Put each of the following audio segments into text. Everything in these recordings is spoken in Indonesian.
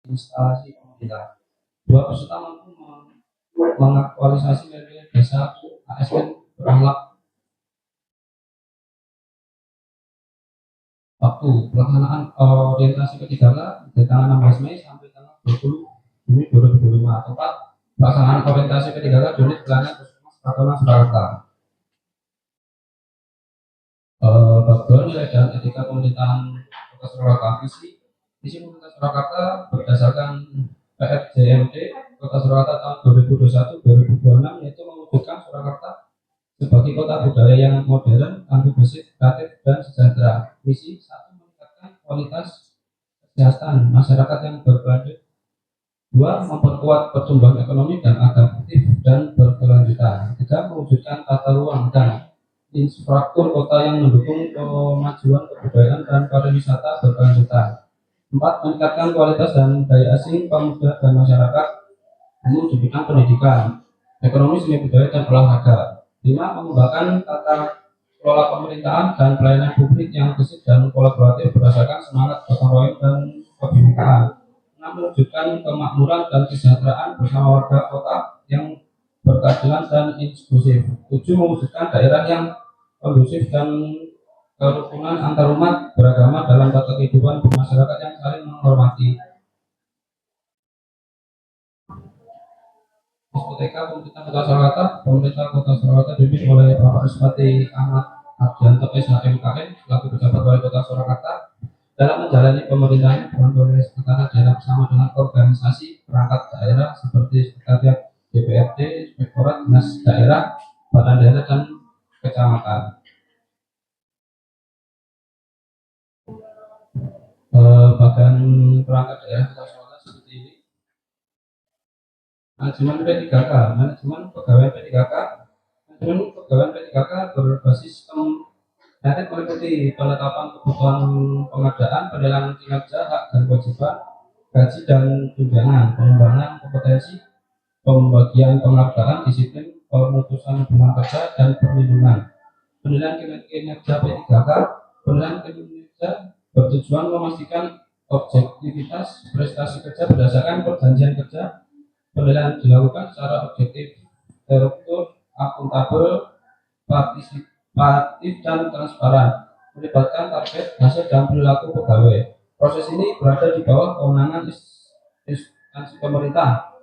instalasi pemerintah. Dua peserta mampu mengaktualisasi nilai-nilai dasar ASN berakhlak. Waktu pelaksanaan orientasi ketiga dari tanggal 16 Mei sampai tanggal 20 Juni 2025. Tempat pelaksanaan orientasi ketiga di unit pelayanan Puskesmas Pratama Surakarta. Bagian nilai dan etika pemerintahan Kota Surakarta. Visi pemerintah Surakarta berdasarkan PRJMD Kota Surakarta tahun 2021-2026, yaitu mewujudkan Surakarta sebagai kota budaya yang modern, inklusif, kreatif, dan sejahtera. Misi 1, meningkatkan kualitas kesehatan masyarakat yang berkelanjutan. 2, memperkuat pertumbuhan ekonomi dan adaptif dan berkelanjutan. 3, mewujudkan tata ruang dan infrastruktur kota yang mendukung kemajuan kebudayaan dan pariwisata berkelanjutan. 4, meningkatkan kualitas dan daya asing pemuda dan masyarakat umum di bidang pendidikan, ekonomi, seni budaya, dan olahraga. 5, mengembangkan tata kelola pemerintahan dan pelayanan publik yang bersih dan kolaboratif berdasarkan semangat gotong royong dan kebinekaan. 6, mewujudkan kemakmuran dan kesejahteraan bersama warga kota yang berkeadilan dan inklusif. 7, mewujudkan daerah yang kondusif dan kerukunan antar umat beragama dalam tata kehidupan masyarakat yang saling menghormati. SPTK Pemerintah Kota Surakarta dipimpin oleh Bapak Respati Ahmad Ardianto SHMKM selaku pejabat Wali Kota Surakarta dalam menjalani pemerintahan dengan sekretariat daerah bersama dengan organisasi perangkat daerah seperti sekretariat DPRD, Inspektorat Dinas Daerah, Badan Daerah, dan Kecamatan. Bagian perangkat daerah Kota Surakarta seperti ini. Manajemen P3K, manajemen pegawai P3K, manajemen pegawai P3K berbasis sistem yang meliputi penetapan kebutuhan pengadaan, penilaian kinerja, hak dan kewajiban, gaji dan tunjangan, pengembangan kompetensi, pembagian penghargaan, disiplin, pemutusan hubungan kerja, dan perlindungan. Penilaian kinerja P3K, penilaian kinerja bertujuan memastikan objektivitas prestasi kerja berdasarkan perjanjian kerja. Penilaian dilakukan secara objektif, terstruktur, akuntabel, partisipatif, dan transparan, melibatkan target, hasil, dan perilaku pegawai. Proses ini berada di bawah kewenangan instansi pemerintah,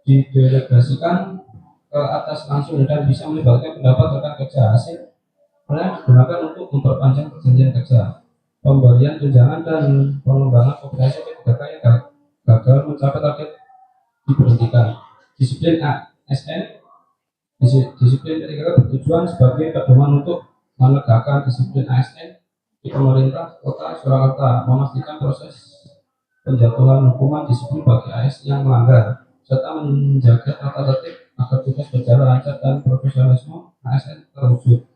didelegasikan ke atas langsung dan bisa melibatkan pendapat rekan kerja. Hasil penilaian digunakan untuk memperpanjang perjanjian kerja, pemberian tunjangan, dan pengembangan kompetensi P3K yang gagal mencapai target diberhentikan. Disiplin ASN, disiplin P3K bertujuan sebagai pedoman untuk menegakkan disiplin ASN di pemerintah Kota Surakarta, memastikan proses penjatuhan hukuman disiplin bagi ASN yang melanggar, serta menjaga tata tertib agar tugas berjalan lancar dan profesionalisme ASN terwujud.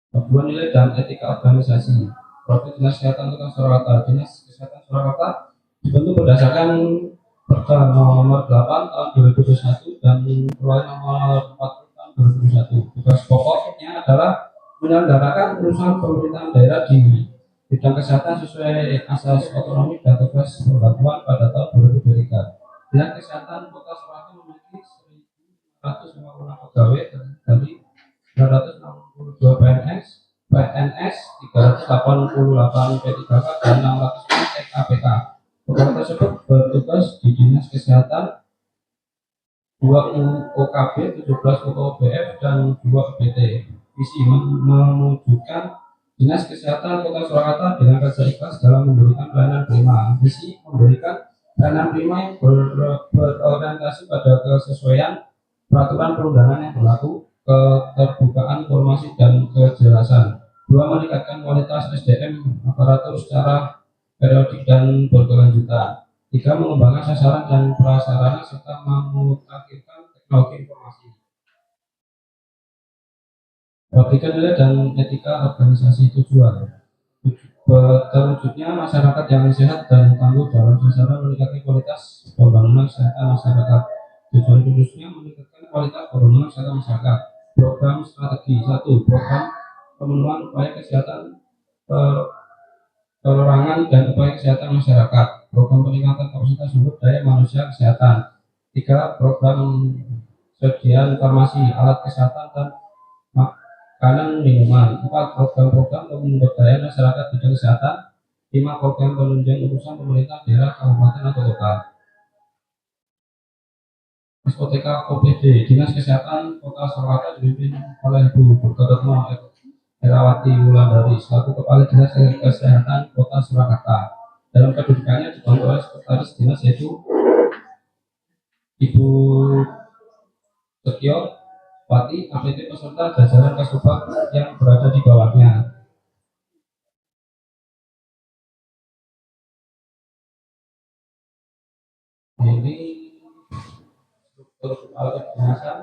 Kedua, nilai dan etika organisasi. Profil Dinas Kesehatan Kota Surakarta. Dinas Kesehatan Surakarta dibentuk berdasarkan Perda Nomor 8 tahun 2021 dan Perwali Nomor 40 tahun 2021. Tugas pokoknya adalah menyelenggarakan urusan pemerintahan daerah di bidang kesehatan sesuai asas otonomi dan tugas pembangunan pada tahun 2023. Dinas Kesehatan Kota Surakarta memiliki 1.156 pegawai dari 262 PNS, 388 P3K, dan 600 SKPK. Pegawai tersebut bertugas di Dinas Kesehatan 2 OKB, 17 OKBF, dan 2 BT. Visi mewujudkan Dinas Kesehatan Kota Surakarta dengan kerja ikhlas dalam memberikan pelayanan prima. Visi memberikan pelayanan prima yang berorientasi pada kesesuaian peraturan perundangan yang berlaku, keterbukaan informasi, dan kejelasan. 2, meningkatkan kualitas SDM aparatur secara periodik dan berkelanjutan. 3, mengembangkan sasaran dan prasarana serta memutakhirkan teknologi informasi. Perhatikan nilai dan etika organisasi. Tujuan terwujudnya masyarakat yang sehat dan tangguh dalam sasaran meningkatkan kualitas pembangunan kesehatan masyarakat. Tujuan khususnya meningkatkan kualitas pembangunan kesehatan masyarakat. Program strategi. 1, program pemenuhan upaya kesehatan perorangan dan upaya kesehatan masyarakat, program peningkatan kapasitas sumber daya manusia kesehatan, tiga program sedia informasi alat kesehatan dan makanan minuman, empat program-program pemberdayaan masyarakat bidang kesehatan, lima program penunjang urusan pemerintah daerah kabupaten atau kota. SOTK OPD Dinas Kesehatan Kota Surakarta dipimpin oleh Bu Retno Herawati Wulandari selaku Kepala Dinas Kesehatan Kota Surakarta. Dalam kedudukannya dibantu oleh Sekretaris Dinas yaitu Ibu Setio Pati APT peserta jajaran Kasubag yang berada di bawahnya. Ini struktur kepala kedinasan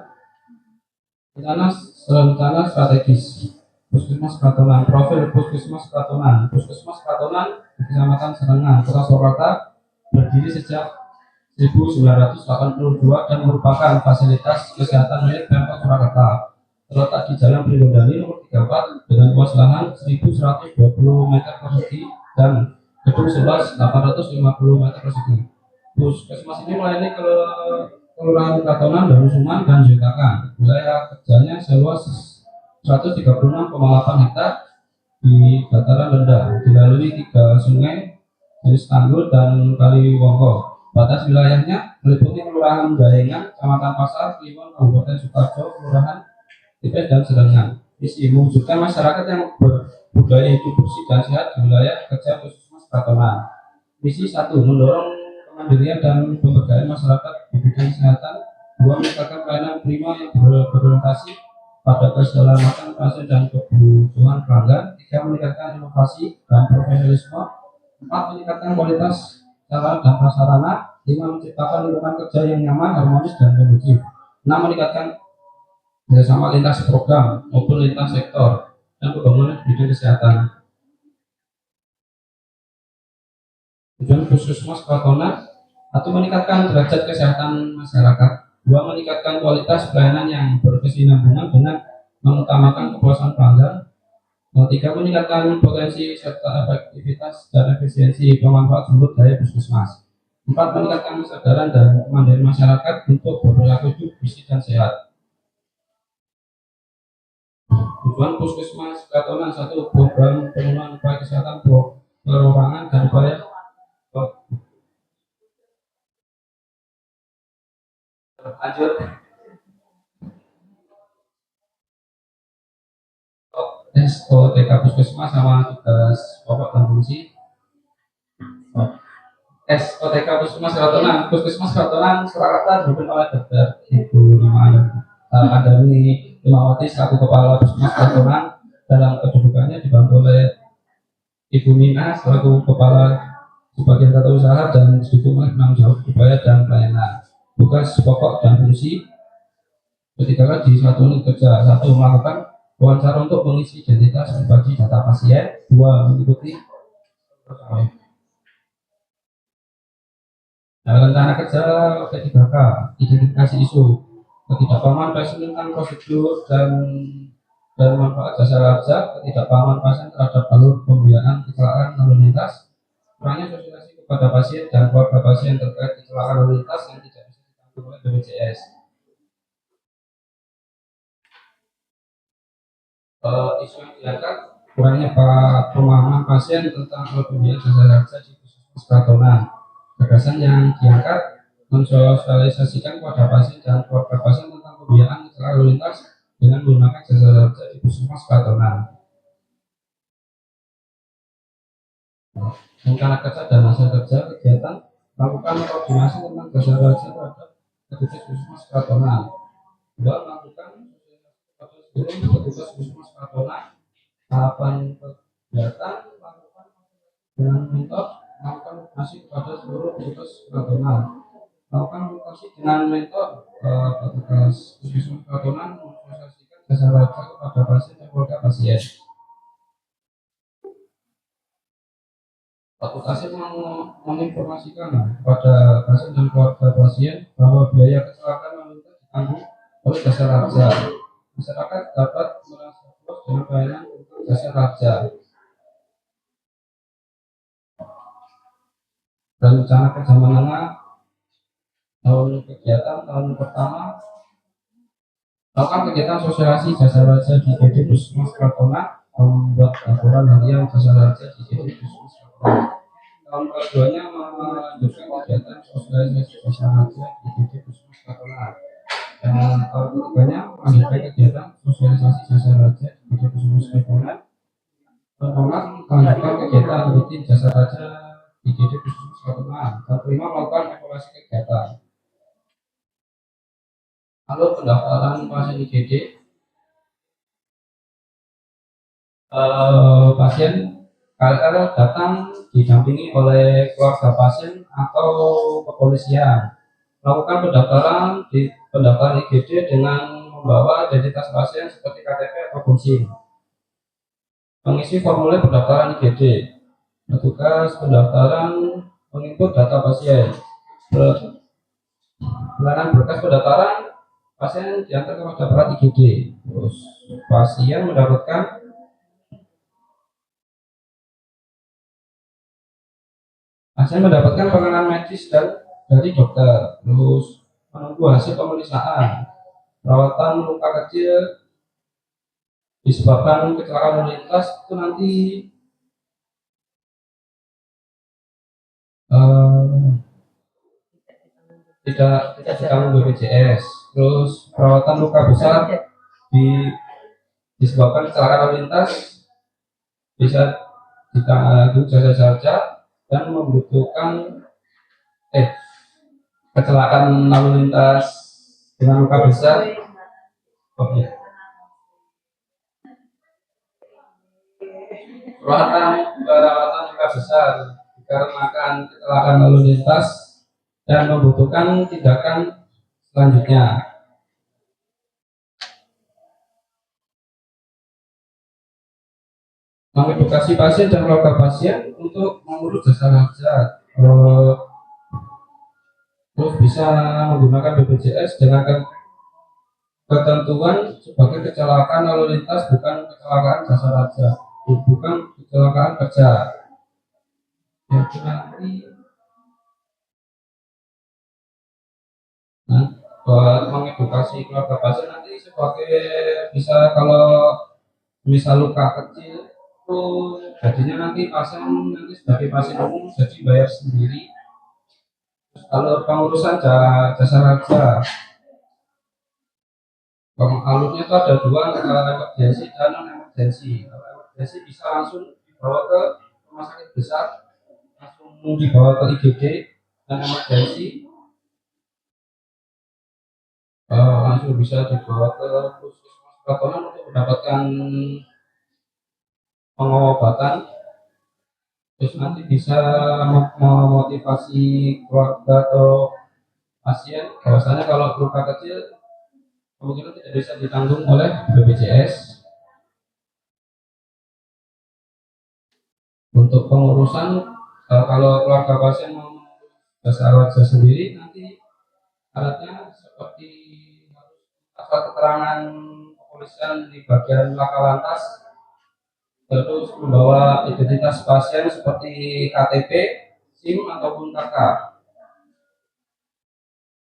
rencana strategis Puskesmas Kratonan, profil Puskesmas Kratonan. Puskesmas Kratonan di Kecamatan Serengan, Kota Surakarta berdiri sejak 1982 dan merupakan fasilitas kesehatan milik Pemkot Surakarta. Terletak di Jalan Prigodani nomor 34 dengan luas lahan 1.120 meter persegi dan gedung seluas 850 meter persegi. Puskesmas ini melayani Kelurahan Kratonan, Danusuman, dan Jetakan. Wilayah kerjanya seluas 136,8 hektar di dataran rendah, dilalui 3 sungai, jenis Tanggul dan Kali Wongko. Batas wilayahnya meliputi Kelurahan Jayengan, Kecamatan Pasar, Kliwon, Kabupaten Sukoharjo, Kelurahan Tipes dan Serengan. Misi mewujudkan masyarakat yang berbudaya hidup bersih dan sehat di wilayah kerja Puskesmas Kratonan. Misi 1, mendorong kemandirian dan pemberdayaan masyarakat di bidang kesehatan. 2, meningkatkan pelayanan prima yang berorientasi pada keselamatan pasien dan kebutuhan pelanggan. 3, meningkatkan inovasi dan profesionalisme. 4, meningkatkan kualitas sarana dan prasarana. 5, menciptakan lingkungan kerja yang nyaman, harmonis, dan kondusif. 6, meningkatkan kerjasama lintas program maupun lintas sektor dan pembangunan bidang kesehatan. Tujuan Puskesmas Kratonan: 1, meningkatkan derajat kesehatan masyarakat. 2, meningkatkan kualitas pelayanan yang berkesinambungan dengan mengutamakan kepuasan pelanggan. 3, meningkatkan potensi serta efektivitas dan efisiensi pemanfaat sumber daya Puskesmas. 4, meningkatkan kesadaran dan kemandirian masyarakat untuk berperilaku hidup bersih dan sehat. Tujuan Puskesmas Kratonan: 1, program pemenuhan upaya kesehatan perorangan dan upaya lanjut. SOTK Puskesmas sama tugas pokok dan fungsi. SOTK Puskesmas Kratonan. Puskesmas Kratonan Surakarta dipimpin oleh Dr. Ibu Andani Limawati selaku Kepala Puskesmas Kratonan. Dalam kedudukannya dibantu oleh Ibu Mina selaku Kepala Sebagian Tata Usaha dan didukung oleh penanggung jawab upaya dan pelayanan. Tugas pokok dan fungsi ketika di satu unit kerja: 1, melakukan wawancara untuk mengisi identitas pribadi data pasien. 2, mengikuti rencana kerja P3K, identifikasi isu ketidakpahaman pasien tentang prosedur dan manfaat jasa raja, ketidakpahaman pasien terhadap alur pembiayaan kecelakaan lalu lintas, kurangnya sosialisasi kepada pasien dan keluarga pasien terkait kecelakaan lalu lintas yang tidak bisa ditanggung oleh BPJS. Isu yang diangkat kurangnya pemahaman pasien tentang alur pembiayaan jasa raja di Puskesmas Kratonan. Gagasan yang diangkat mensosialisasikan kepada pasien dan keluarga pasien tentang pembiayaan kecelakaan lalu lintas dengan menggunakan jasa raja di Puskesmas Kratonan. Rencana kerja dan hasil kerja kegiatan: melakukan koordinasi tentang jasa raja terhadap petugas Puskesmas Kratonan. 2, melakukan petugas Puskesmas Kratonan. Tahapan kegiatan: melakukan dengan mentor, melakukan koordinasi kepada seluruh petugas Kratonan. Melakukan komunikasi dengan mentor petugas Puskesmas Kratonan, mensosialisasikan jasa raja kepada pasien dan keluarga pasien. Advokasi menginformasikan kepada pasien dan keluarga pasien bahwa biaya kecelakaan lalu lintas ditanggung oleh jasa raja. Masyarakat dapat merasa puas dengan pelayanan jasa raja. rencana kerja menengah tahun kegiatan tahun pertama melakukan kegiatan sosialisasi jasa raja di GD Puskesmas Kratona, membuat laporan harian jasa raja di GD Puskesmas Kratona. Tahun keduanya melanjutkan kegiatan sosialisasi jasa raja di GD Puskesmas Kratona. Dan tahun ketiganya melanjutkan kegiatan sosialisasi jasa raja di GD Puskesmas Kratona. Melanjutkan kegiatan rutin jasa raja di GD Puskesmas Kratona. Tahun kelima melakukan evaluasi kegiatan. Lalu pendaftaran pasien IGD, pasien KLR datang didampingi oleh keluarga pasien atau kepolisian. Melakukan pendaftaran IGD dengan membawa identitas pasien seperti KTP atau SIM. Mengisi formulir pendaftaran IGD. Petugas pendaftaran menginput data pasien. Pelayanan berkas pendaftaran pasien diantar kepada perawat IGD. Terus pasien mendapatkan penanganan medis dan dari dokter, terus menunggu hasil pemeriksaan. Perawatan luka kecil disebabkan kecelakaan lalu lintas itu nanti tidak ditanggung BPJS. Terus perawatan luka besar disebabkan kecelakaan lalu lintas bisa ditanggung jasa raja dan membutuhkan kecelakaan lalu lintas dengan luka besar. Perawatan luka besar dikarenakan kecelakaan lalu lintas dan membutuhkan tindakan selanjutnya. Mengedukasi pasien dan keluarga pasien untuk mengurus jasa raja. Terus bisa menggunakan BPJS dengan ketentuan sebagai kecelakaan lalu lintas, bukan kecelakaan jasa raja, bukan kecelakaan kerja. Yang nanti buat mengedukasi keluarga pasien nanti sebagai bisa, kalau misal luka kecil itu jadinya nanti pasien nanti sebagai pasien umum jadi bayar sendiri. Kalau pengurusan jasa raja, alurnya itu ada dua, emergensi dan non emergensi. Kalau emergensi bisa langsung dibawa ke rumah sakit besar, langsung dibawa ke IGD, dan emergensi langsung bisa dibawa ke puskesmas Kratona untuk mendapatkan pengobatan. Terus nanti bisa memotivasi keluarga atau pasien bahwasanya kalau luka kecil kemungkinan tidak bisa ditanggung oleh BPJS. Untuk pengurusan kalau keluarga pasien mau jasa raja sendiri, nanti syaratnya seperti harus asal keterangan kepolisian di bagian laka lantas, terus membawa identitas pasien seperti KTP, SIM ataupun KK.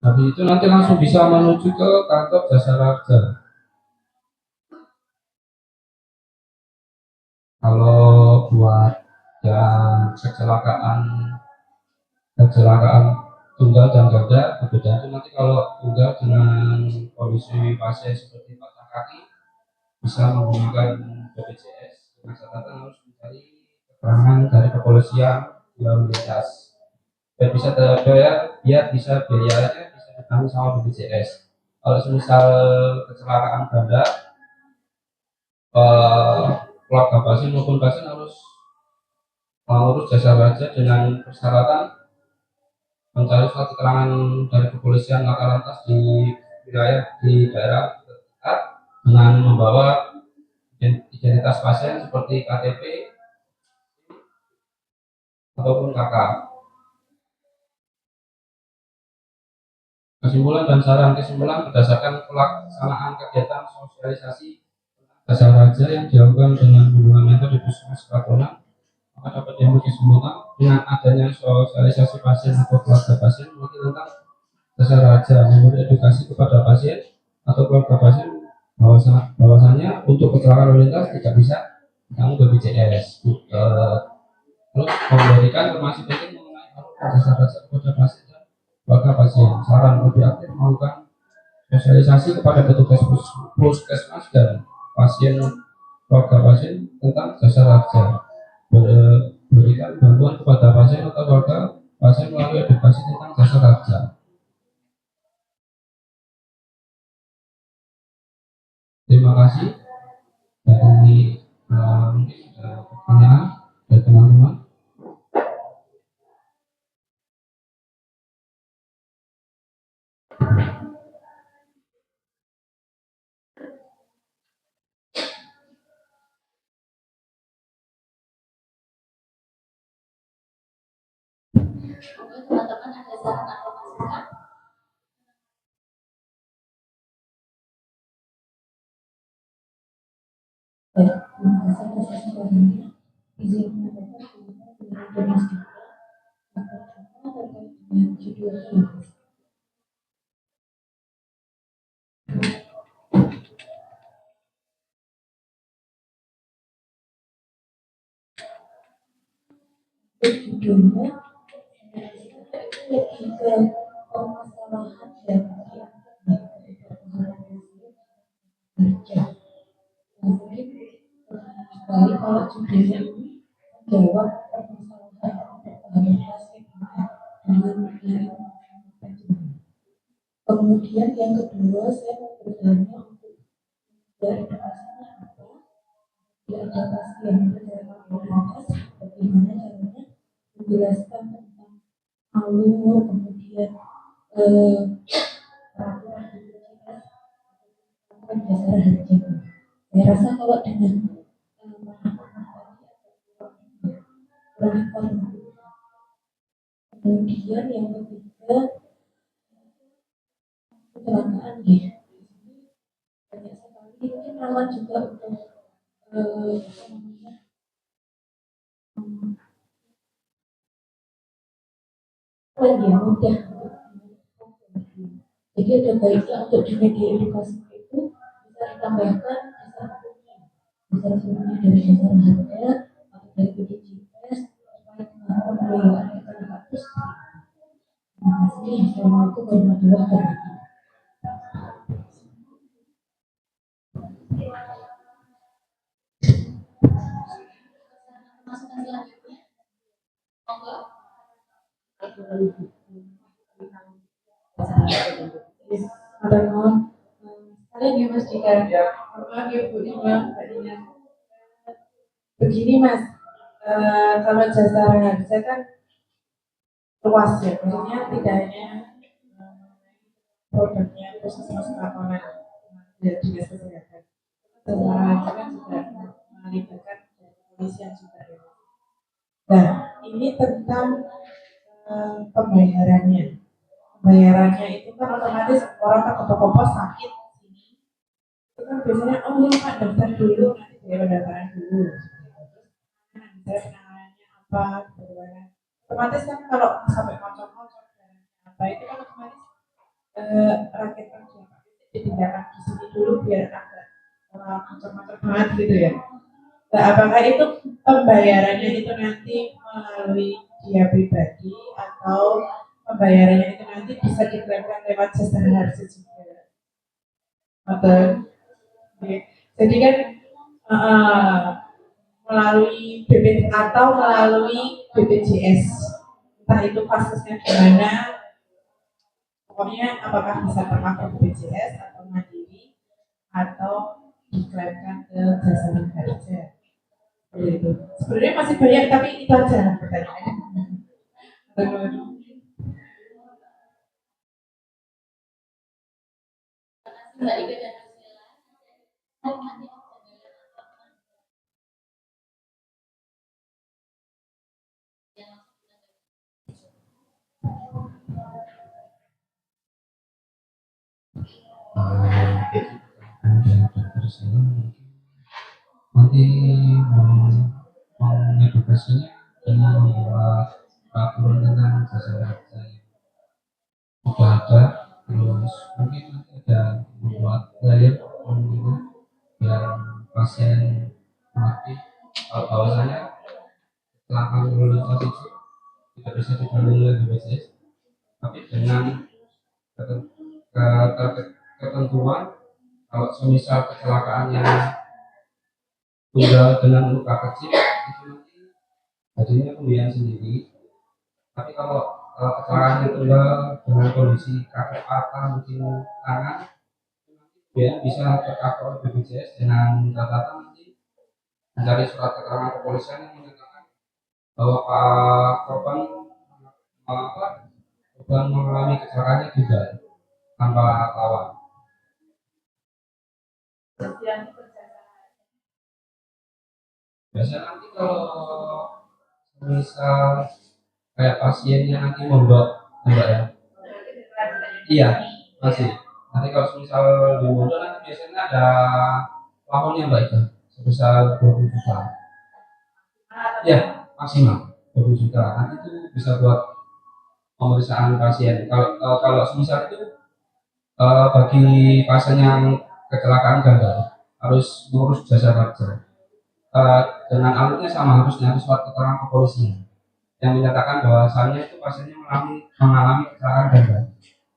Habis itu nanti langsung bisa menuju ke kantor jasa raja. Kalau buat yang kecelakaan tunggal dan ganda berbeda. Itu nanti kalau tunggal dengan kondisi pasien seperti patah kaki bisa menggunakan BPJS, dengan catatan harus mencari keterangan dari kepolisian lalu lintas biar bisa biar bisa biayanya bisa ditanggung sama BPJS. Kalau misal kecelakaan ganda, keluarga pasien maupun pasien harus mengurus jasa raja dengan persyaratan mencari surat keterangan dari kepolisian laka lantas di daerah terdekat dengan membawa identitas pasien seperti KTP ataupun KK. Kesimpulan berdasarkan pelaksanaan kegiatan sosialisasi jasa raja yang dilakukan dengan hubungan metode Puskesmas Kratona, maka dapat diambil kesimpulan dengan adanya sosialisasi pasien atau keluarga pasien mungkin tentang dasar raja memberi edukasi kepada pasien atau keluarga pasien bahwasanya untuk kecelakaan lalu lintas tidak bisa ditanggung BPJS. Terus memberikan informasi penting mengenai dasar raja kepada pasien dan keluarga pasien. Saran lebih aktif melakukan sosialisasi kepada petugas puskesmas dan pasien keluarga pasien tentang jasa raja. Berikan bantuan kepada pasien atau keluarga pasien melalui edukasi tentang jasa raja. Terima kasih dari mungkin ada pertanyaan dari teman-teman. Mungkin teman-teman ada saran atau masukan? Baik, terima kasih atas kesempatan. Izin menyampaikan domestik terkait dengan judulnya. Judulnya lebih ke permasalahan dan kerja. Mungkin baik kalau judulnya ini menjawab permasalahan pasien dengan menarik. Kemudian yang kedua saya mau bertanya untuk edukasinya apa? Ada pasien berjalan lintas, bagaimana caranya menjelaskan tentang alur kemudian peraturan BPJS tentang dasar harga. Saya rasa kalau dengan kurang informatif. Kemudian yang ketiga kecelakaan ya. Banyak sekali mungkin rawan juga untuk ya mudah. Jadi ada baiknya untuk di media edukasi itu bisa ditambahkan dasar hukumnya dari dasar harga atau dari BPJS terkait dengan pembiayaan kecelakaan terus. Terima kasih. Assalamualaikum warahmatullahi wabarakatuh. Masukan selanjutnya, monggo. Kalian ya Mas Jika, maaf ya Bu Ima, Mbak Dina. Begini Mas, kalau jasa harga kan luas ya, maksudnya tidak hanya produknya puskesmas lapangan dari dinas kesehatan. Secara kan juga melibatkan kepolisian juga ya. Nah, ini tentang pembayarannya. Pembayarannya itu kan otomatis orang kan ke pos sakit itu kan biasanya oh ya Pak daftar dulu nanti biaya pendaftaran dulu. Misalnya penanganannya apa, bagaimana. Otomatis kan kalau sampai kocok-kocok dan apa itu kan otomatis rakyat kerja ditinggalkan di sini dulu biar agak kocok-kocok banget gitu ya. Nah, apakah itu pembayarannya itu nanti melalui dia pribadi atau pembayarannya itu nanti bisa diklaimkan lewat jasa harga juga? Atau jadi kan melalui atau melalui BPJS, entah itu fasilitasnya gimana, pokoknya apakah bisa terpakai BPJS atau mandiri atau diklaimkan ke jasa harga. Itu sebenarnya masih banyak tapi itu aja pertanyaannya. Mbak Ika dan Nanti mengedukasinya dengan membuat peraturan tentang jasa marga yang sudah ada, terus mungkin nanti ada membuat flyer pengumuman biar pasien mengerti bahwasanya kecelakaan lalu lintas itu tidak bisa ditanggung oleh BPJS, tapi dengan ketentuan kalau semisal kecelakaan yang tunggal dengan luka kecil itu nanti jadinya pembiayaan sendiri, tapi kalau kecelakaan yang tunggal dengan kondisi kaki patah mungkin tangan, pembiayaan bisa tercover oleh BPJS dengan catatan nanti mencari surat keterangan kepolisian yang menyatakan bahwa Pak korban korban mengalami kecelakaannya juga tanpa lawan. Biasanya nanti kalau misal kayak pasiennya nanti mondok, enggak ya? Iya, masih. Nanti kalau misal di mondok nanti biasanya ada plafonnya mbak itu sebesar 20 juta. Ya, maksimal 20 juta. Nanti itu bisa buat pemeriksaan pasien. Kalau misal itu bagi pasien yang kecelakaan gagal harus ngurus jasa marga. Dengan alurnya sama, harus nyari surat keterangan kepolisian yang menyatakan bahwasannya itu pasiennya mengalami kecelakaan gagal,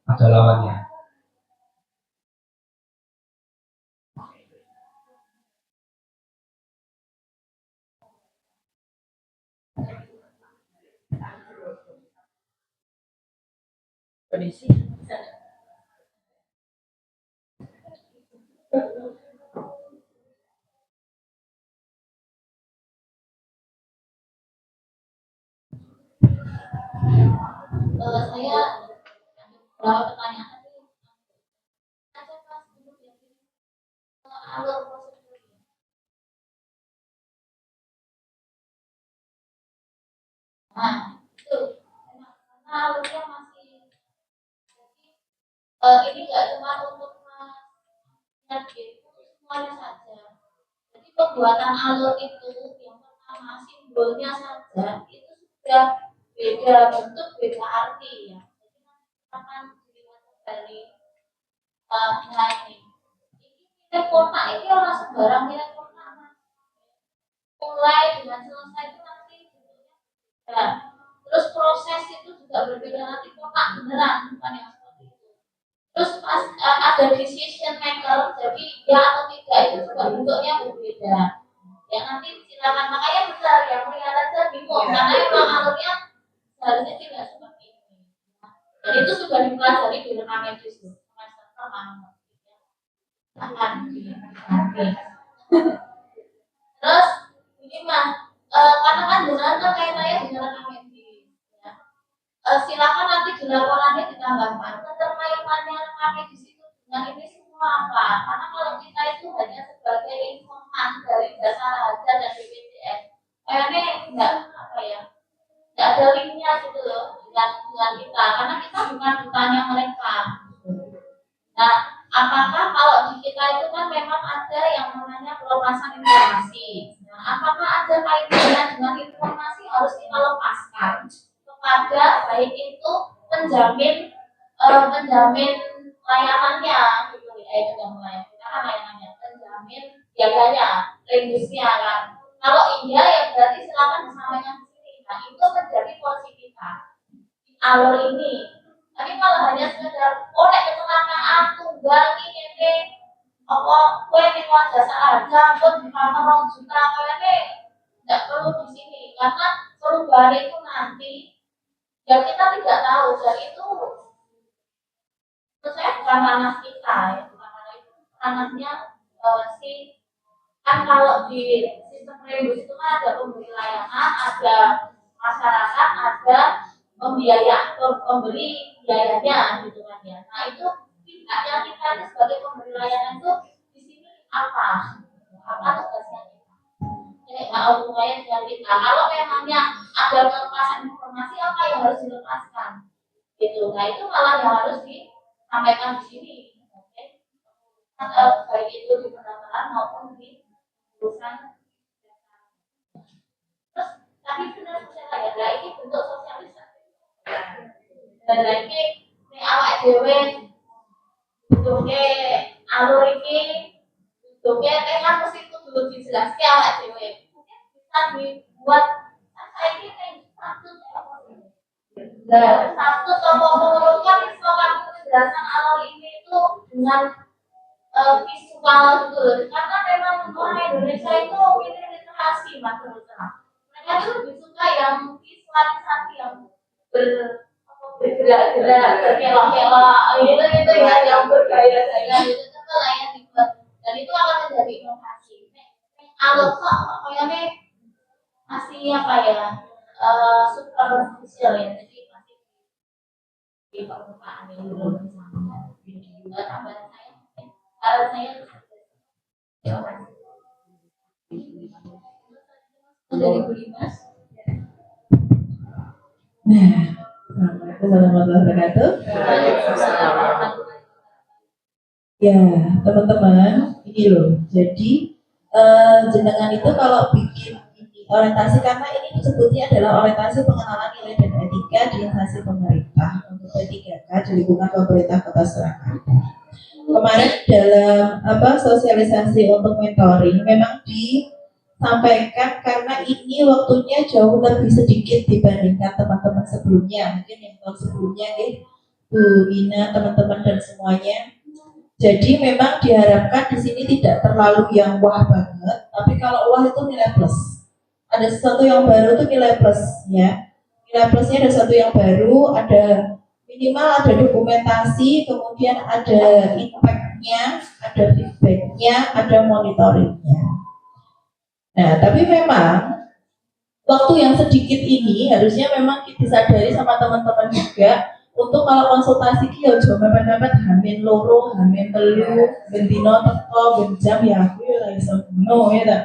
ada lawannya. Kondisi. Saya beberapa pertanyaan tadi ada pas dulu ya alur prosedur. Nah itu karena alurnya masih jadi ini nggak cuma untuk mas itu semuanya saja. Jadi pembuatan alur itu yang pertama simbolnya saja itu sudah beda bentuk, beda arti ya. Jadi nanti akan dilihat dari ini. Ini kota ini orang sembarang nilai kota mas. Mulai dengan selesai itu nanti ya. Terus proses itu juga berbeda nanti kotak beneran bukan yang seperti itu. Terus pas ada decision maker jadi ya atau tidak itu juga bentuknya berbeda. Ya nanti silakan makanya besar yang melihat aja bingung karena emang alurnya seharusnya tidak seperti ini. Dan itu sudah dipelajari di rekam medis semester pertama. Akan nanti. Terus ini mah karena kan jenazah kayak saya dengan rekam medis. Ya. Silakan nanti di laporannya ditambahkan keterkaitannya rekam medis itu dengan ini semua apa? Karena kalau kita itu hanya sebagai informan dari jasa raja dan BPJS, kayaknya enggak apa ya, enggak ada linknya gitu loh dengan kita, karena kita bukan ditanya mereka. Nah, apakah kalau di kita itu kan memang ada yang namanya pelepasan informasi. Nah, apakah ada kaitannya dengan informasi harus kita lepaskan kepada baik itu penjamin layanannya gitu ya, itu yang lain. Kita kan layanannya penjamin biayanya, remdisnya kan. Kalau iya ya berarti silakan disampaikan di sini. Nah, itu menjadi porsi kita di alur ini. Tapi kalau hanya sekedar kecelakaan tunggal ini apa kue nih jasa aja pun di kamar 2 juta kayaknya tidak perlu di sini karena perubahan itu nanti ya kita tidak tahu dan itu saya bukan ranah kita ya bukan ranah itu ranahnya si kan kalau di sistem rembus itu kan ada pemberi layanan, ada masyarakat, ada pemberi biayanya gitu kan ya. Nah itu pihaknya kita ini sebagai pemberi layanan itu di sini apa tugasnya kita? Hubungannya dengan kita. Kalau memangnya ada pelepasan informasi apa yang harus dilepaskan, gitu. Nah itu malah yang harus disampaikan di sini. Oke. Baik itu di pendaftaran maupun di urusan Tapi benar saja ya, nah ini bentuk sosialisasi. Dan ini awak dewe bentuknya alur ini bentuknya kan mesti itu dulu dijelaskan awak dewe. Mungkin bisa dibuat ini kayak satu tokoh menurutkan visual penjelasan alur ini itu dengan visual gitu loh. Karena memang orang Indonesia itu milih literasi mas terutama. Mereka itu lebih suka yang visualisasi yang bergerak-gerak, berkelok-kelok, itu ya yang bergaya-gaya itu kan layak dibuat dan itu akan menjadi inovasi. Alur kok pokoknya masih apa ya superficial ya, jadi masih di permukaan yang belum sama video tambahan saya kalau saya ya mas 2005. Nah, Assalamualaikum warahmatullahi wabarakatuh. Ya, teman-teman, ini loh. Jadi jenengan itu kalau bikin ini orientasi, karena ini disebutnya adalah orientasi pengenalan nilai dan etika di instansi pemerintah untuk P3K di lingkungan pemerintah Kota Surakarta. Kemarin dalam sosialisasi untuk mentoring memang disampaikan karena ini waktunya jauh lebih sedikit dibandingkan teman-teman sebelumnya. Mungkin yang tahun sebelumnya Bu Nina, teman-teman dan semuanya. Jadi memang diharapkan di sini tidak terlalu yang wah banget, tapi kalau wah itu nilai plus. Ada sesuatu yang baru itu nilai plus ya. Nilai plusnya ada sesuatu yang baru, ada minimal ada dokumentasi, kemudian ada impact-nya, ada feedback-nya, ada monitoring-nya. Nah, tapi memang waktu yang sedikit ini harusnya memang disadari sama teman-teman juga untuk kalau konsultasi ki ojo mepet-mepet hamin loro, hamin telu, bendino teko, benjam ya aku ya iso ngono ya.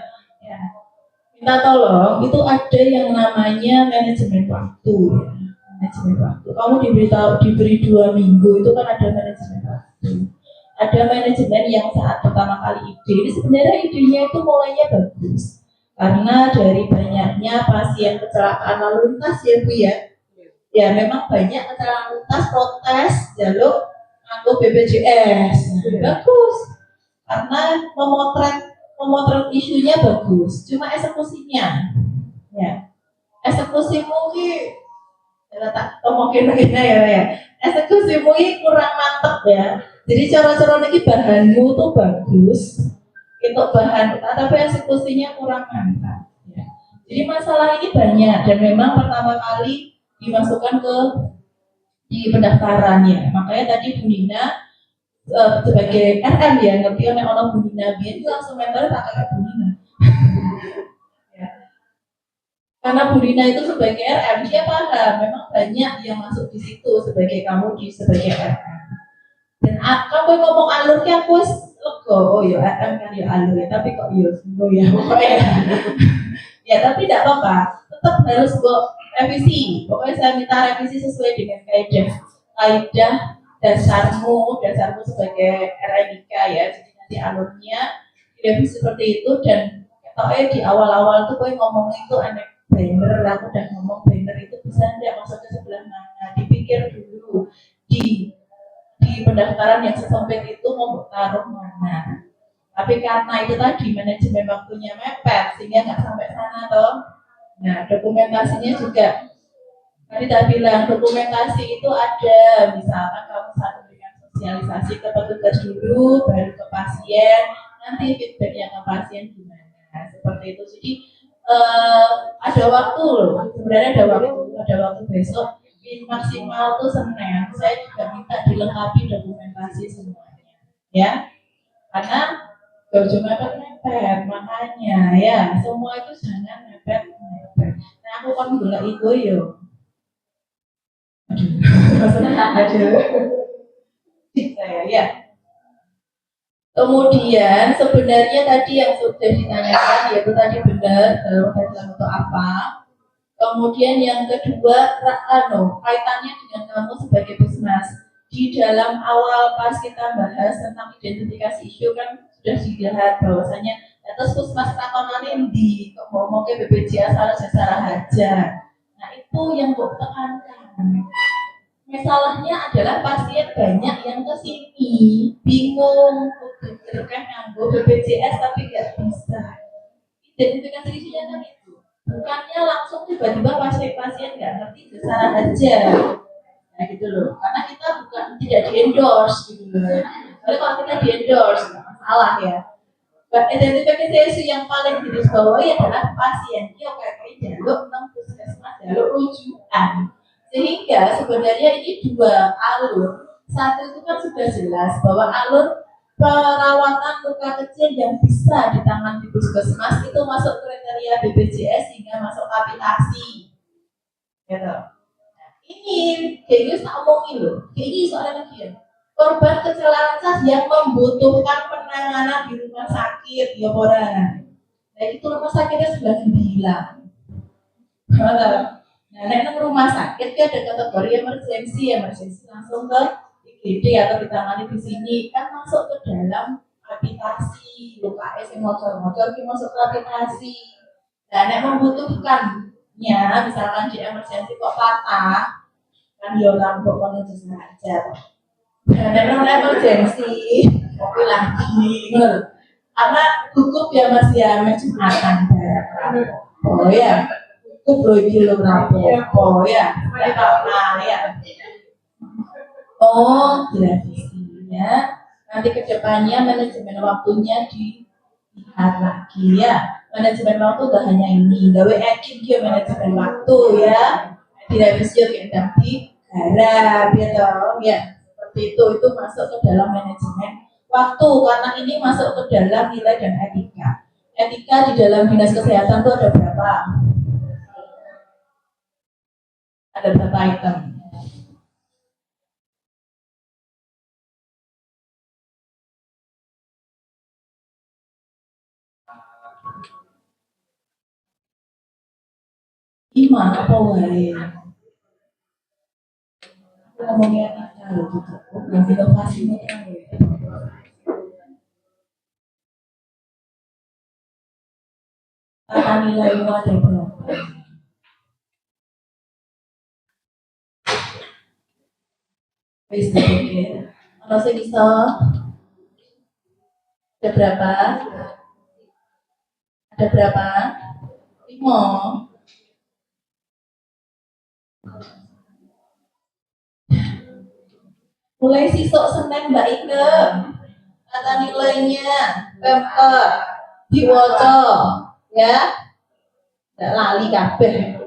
Minta tolong itu ada yang namanya manajemen waktu ya. Manajemen waktu. Kamu diberi 2 minggu itu kan ada manajemen waktu. Ada manajemen yang saat pertama kali ide. Ini sebenarnya idenya itu mulainya bagus. Karena dari banyaknya pasien kecelakaan lalu lintas ya Bu ya. Ya memang banyak kecelakaan lintas protes jalur nganggo BPJS. Bagus. Karena memotret isunya bagus. Cuma eksekusinya ya. Eksekusimu ki tak ngomongin begini ya. Eksekusimu ki kurang mantep ya. Jadi cara-cara lagi bahanmu tuh bagus untuk bahan, tapi eksekusinya kurang mantap. Ya. Jadi masalah ini banyak dan memang pertama kali dimasukkan di pendaftarannya. Makanya tadi Bu Nina sebagai RM ya, ngerti oleh orang Bu Nina biar itu langsung mentor tak kayak Bu Nina. Ya. Karena Bu Nina itu sebagai RM dia paham, memang banyak yang masuk di situ sebagai kamu sebagai RM. Dan kamu ngomong alurnya aku lego, oh ya RM kan ya alur ya, tapi kok ya pokoknya ya tapi tidak apa-apa, tetap harus revisi. Pokoknya saya minta revisi sesuai dengan kaidah dasarmu sebagai RMIK ya. Jadi nanti alurnya direvisi seperti itu dan di awal-awal tuh gue ngomong itu aneh banner, aku udah ngomong banner itu bisa tidak masuknya sebelah mana, dipikir dulu di pendaftaran yang sesempit itu mau taruh mana. Tapi karena itu tadi manajemen waktunya mepet sehingga nggak sampai sana toh. Nah dokumentasinya juga tadi tak bilang dokumentasi itu ada, misalkan kamu satu dengan sosialisasi ke petugas dulu, baru ke pasien, nanti feedbacknya ke pasien gimana, seperti itu. Jadi ada waktu loh, sebenarnya ada waktu besok maksimal tuh Senin. Saya juga minta dilengkapi dokumentasi semuanya, ya, karena gak cuma mepet, makanya ya semua itu jangan mepet. Nah aku kan gula itu yo. Saya ya. Kemudian sebenarnya tadi yang sudah ditanyakan yaitu tadi benar dalam untuk apa. Kemudian yang kedua kaitannya dengan kamu sebagai Pusmas. Di dalam awal pas kita bahas tentang identifikasi isu kan sudah dilihat bahwasanya data terus puskesmas rakonan di kok ngomong ke BPJS salah jasara aja. Nah itu yang gue tekankan. Masalahnya adalah pasien banyak yang kesini bingung, kan nganggo BPJS tapi nggak bisa. Identifikasi isinya kan itu. Bukannya langsung tiba-tiba pasien nggak ngerti jasara aja. Nah gitu loh. Karena kita bukan tidak di endorse gitu loh. Tapi kalau kita di endorse nggak masalah ya. Identifikasi isu yang paling digarisbawahi adalah pasien yang kayak jaluk nang puskesmas jaluk rujukan. Sehingga sebenarnya ini dua alur. Satu itu kan sudah jelas bahwa alur perawatan luka kecil yang bisa ditangani di puskesmas itu masuk kriteria BPJS hingga masuk kapitasi. Gitu. Nah, ini kayak tak omongin loh. Kayak ini soalnya lagi ya. Korban kecelakaan yang membutuhkan penanganan di rumah sakit ya orang. Nah itu rumah sakitnya sudah bilang. Nah, nek rumah sakit ada kategori emergensi langsung ke IGD atau ditangani di sini kan masuk ke dalam kapitasi luka yang motor masuk ke kapitasi. Nah, nek membutuhkannya misalkan di emergensi kok patah kan ya orang pokoknya aja. Dan emergensi, oke lagi, karena hukum ya Mas ya Jumatan oh ya, hukum loh ini lo oh ya, oh direvisinya, nanti kedepannya manajemen waktunya dilihat lagi ya, manajemen waktu gak hanya ini, gawe yakin dia manajemen waktu ya, direvisi oke nanti garap ya. Itu masuk ke dalam manajemen waktu karena ini masuk ke dalam nilai dan etika di dalam dinas kesehatan itu ada berapa item. Gimana apa wae ngomongnya etika loh gitu yang inovasinya tata nilai itu ada berapa? Wis oke. Kalau saya bisa ada berapa? Ada berapa? 5. Mulai sisok Senin Mbak Ike kata nilainya pempek diwoco ya nggak lali kabeh.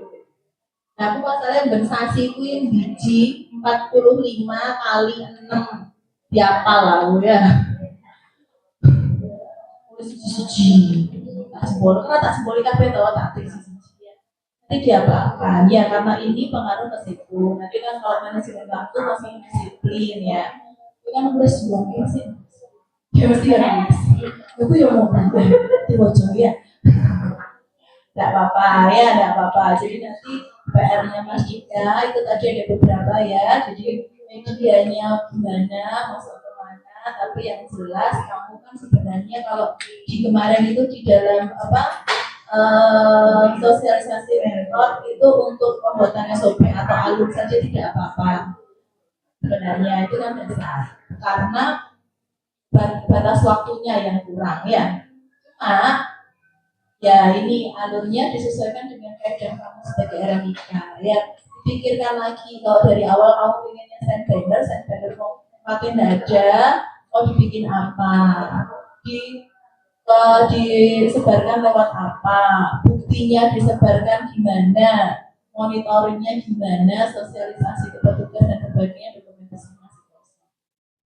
Nah aku masalahnya bensasi kuwi biji 45 kali 6 diapal lah ya siji tak sebol karena tak seboli kabeh tau tak trik siji nanti diapakan ya karena ini pengaruh ke situ nanti kan kalau manajemen waktu masih disiplin ya itu kan udah sebuah sih ya mesti harus aku yang mau di bocor ya tidak apa-apa jadi nanti PR-nya Mas Ika itu tadi ada beberapa ya jadi medianya gimana masuk kemana tapi yang jelas kamu kan sebenarnya kalau di kemarin itu di dalam sosialisasi mentor itu untuk pembuatan SOP atau alur saja tidak apa-apa sebenarnya itu kan besar karena batas waktunya yang kurang ya ya ini alurnya disesuaikan dengan keadaan kamu sebagai RMIK ya pikirkan lagi kalau dari awal kamu pengennya send mau pakai dada mau dibikin apa disebarkan lewat apa, buktinya disebarkan gimana, monitoringnya gimana, sosialisasi ke petugas dan sebagainya dokumentasi masing-masing.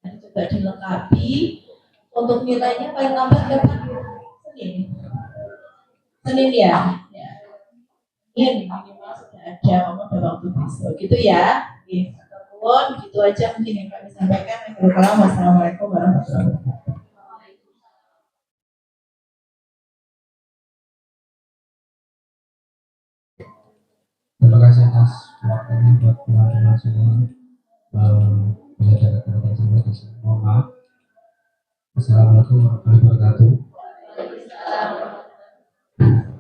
Jadi coba dilengkapi. Untuk nilainya paling lambat kapan? Senin ya. Ini minimal sudah ada ngomong dalam waktu besok. Gitu ya. Gitu aja mungkin yang kami sampaikan. Wassalamualaikum warahmatullahi wabarakatuh. Terima kasih atas waktunya buat teman-teman semua. Bila ada kata-kata mohon maaf. Assalamualaikum warahmatullahi wabarakatuh. Waalaikumsalam.